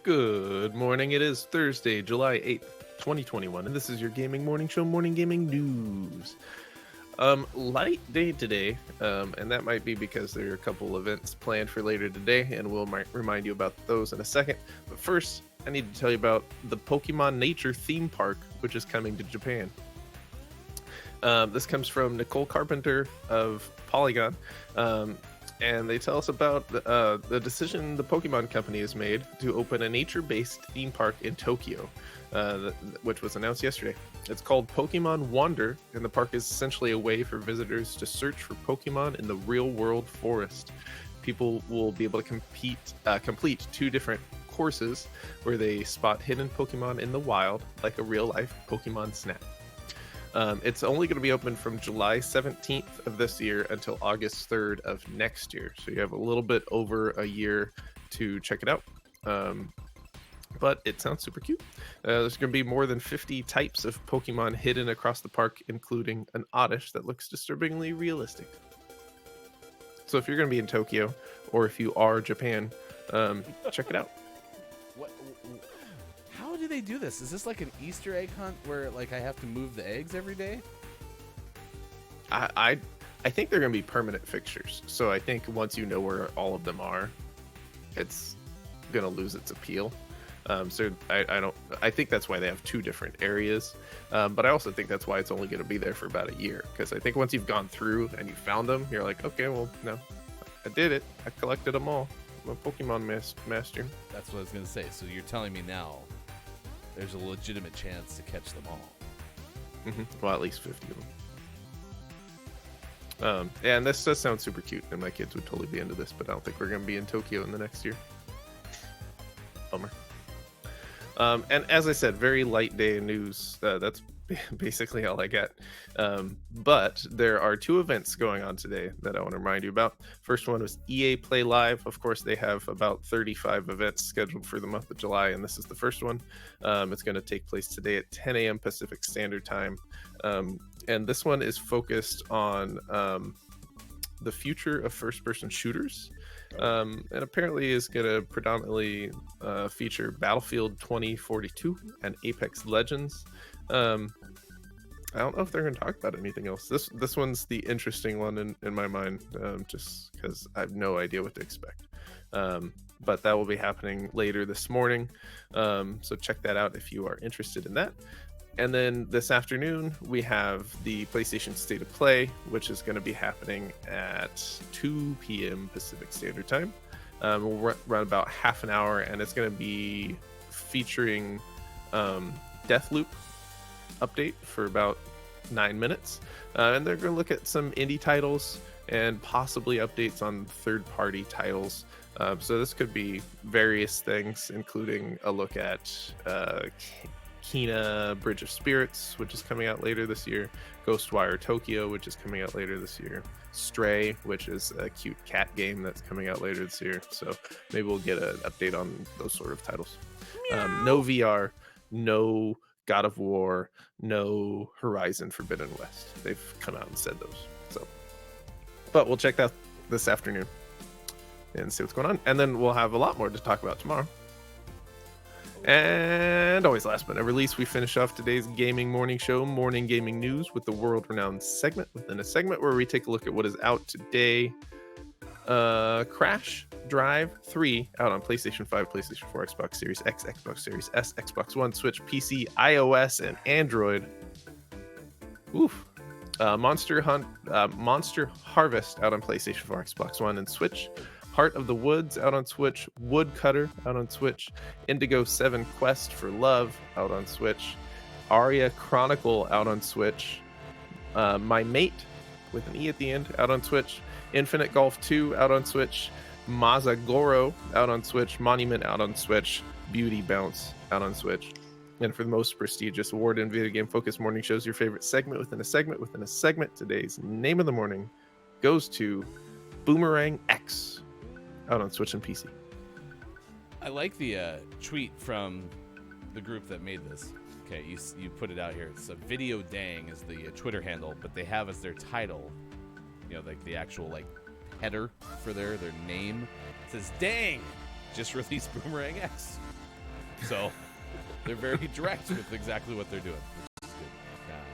Good morning. It is Thursday, July 8th, 2021, and this is your gaming morning show, Morning Gaming News. Light day today, and that might be because there are a couple events planned for later today, and we'll remind you about those in a second. But first, I need to tell you about the Pokemon Nature theme park, which is coming to Japan. This comes from Nicole Carpenter of Polygon. And they tell us about the decision the Pokemon Company has made to open a nature-based theme park in Tokyo, which was announced yesterday. It's called Pokemon Wander, and the park is essentially a way for visitors to search for Pokemon in the real-world forest. People will be able to complete two different courses where they spot hidden Pokemon in the wild, like a real-life Pokemon Snap. It's only going to be open from July 17th of this year until August 3rd of next year. So you have a little bit over a year to check it out. But it sounds super cute. There's going to be more than 50 types of Pokemon hidden across the park, including an Oddish that looks disturbingly realistic. So if you're going to be in Tokyo, or if you are Japan, check it out. How do they do this? Is this like an Easter egg hunt where like I have to move the eggs every day? I think they're going to be permanent fixtures. So I think once you know where all of them are, it's going to lose its appeal. So I think that's why they have two different areas. But I also think that's why it's only going to be there for about a year. Because I think once you've gone through and you found them, you're like, okay, well, no, I did it. I collected them all. I'm a Pokemon master. That's what I was going to say. So you're telling me now there's a legitimate chance to catch them all. Mm-hmm. Well, at least 50 of them. And this does sound super cute, and my kids would totally be into this, but I don't think we're going to be in Tokyo in the next year. Bummer. And as I said, very light day of news. That's basically all I got. But there are two events going on today that I want to remind you about. First one was EA Play Live. Of course, they have about 35 events scheduled for the month of July, and this is the first one. It's going to take place today at 10 a.m. Pacific Standard Time. And this one is focused on the future of first-person shooters. And apparently is going to predominantly feature Battlefield 2042 and Apex Legends. I don't know if they're going to talk about anything else. This one's the interesting one in my mind, just because I have no idea what to expect. But that will be happening later this morning. So check that out if you are interested in that. And then this afternoon, we have the PlayStation State of Play, which is going to be happening at 2 p.m. Pacific Standard Time. We'll run about half an hour, and it's going to be featuring Deathloop update for about 9 minutes. And they're going to look at some indie titles and possibly updates on third-party titles. So this could be various things, including a look at Kena Bridge of Spirits, which is coming out later this year, Ghostwire Tokyo, which is coming out later this year, Stray, which is a cute cat game that's coming out later this year. So maybe we'll get an update on those sort of titles. No VR, no God of War, no Horizon Forbidden West. They've come out and said those. So, but we'll check that this afternoon and see what's going on. And then we'll have a lot more to talk about tomorrow. And always last but never least, we finish off today's gaming morning show, Morning Gaming News, with the world-renowned segment within a segment where we take a look at what is out today. Crash Drive 3 out on PlayStation 5, PlayStation 4, Xbox Series X, Xbox Series S, Xbox One, Switch, PC, iOS, and Android. Oof. Monster Harvest out on PlayStation 4, Xbox One, and Switch. Heart of the Woods out on Switch, Woodcutter out on Switch, Indigo 7 Quest for Love out on Switch, ARIA Chronicle out on Switch, My Mate with an E at the end out on Switch, Infinite Golf 2 out on Switch, Masagoro out on Switch, Monument out on Switch, Beauty Bounce out on Switch. And for the most prestigious award in video game focused morning shows, your favorite segment within a segment within a segment, today's name of the morning goes to Boomerang X out on Switch and PC. I like the tweet from the group that made this. Okay, you put it out here. It's a Video Dang is the Twitter handle, but they have as their title, like the actual like header for their name. It says, "Dang, just released Boomerang X." So they're very direct with exactly what they're doing,